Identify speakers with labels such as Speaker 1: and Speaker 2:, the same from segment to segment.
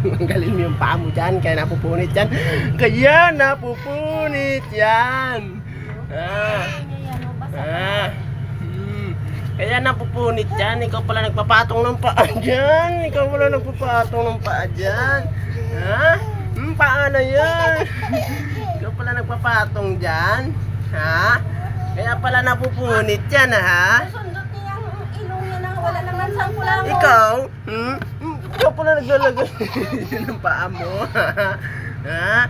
Speaker 1: Ang galing mo yung paa mo dyan, kaya napupunit yan. Kaya napupunit yan. Ah. Ah. Kaya napupunit yan. Ikaw pala nagpapatong ng paa dyan. Ikaw pala nagpapatong ng paa dyan. Ha? Paano yan? Ikaw pala nagpapatong dyan. Ha? Kaya pala napupunit yan, ha?
Speaker 2: Sundot niya yung ilong niya na wala naman sang kulangon.
Speaker 1: Ikaw? Ikaw pala naglalagay ng paa mo. Ha?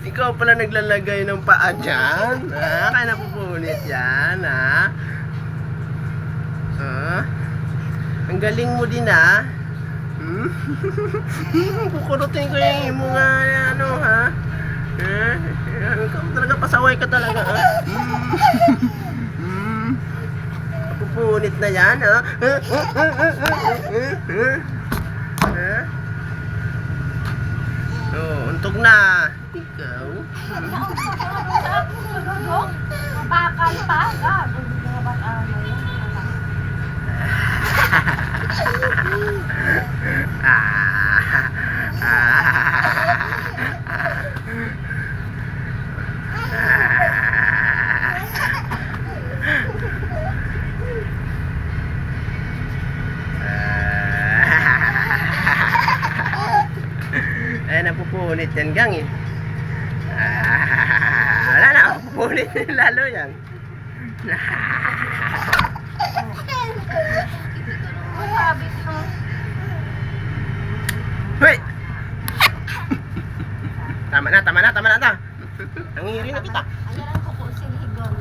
Speaker 1: Ikaw pala naglalagay ng paa dyan. Ha? Kaya napupunit yan, ha? Ha? Ang galing mo din, ha? Kukurutin ko yung imo nga, ano, ha? Ikaw talaga, pasaway ka talaga, ha? Napupunit na yan, ha? Oh, untog na. Ikaw?
Speaker 2: Bakal pa, gago. Mga bakal.
Speaker 1: Napupunit yan, gang, eh. Wala na, napupunit lalo yan.
Speaker 2: Sabit mo.
Speaker 1: Hoy! Tama na ta. Nangihiri na kita.
Speaker 2: Ano lang ko po siligon.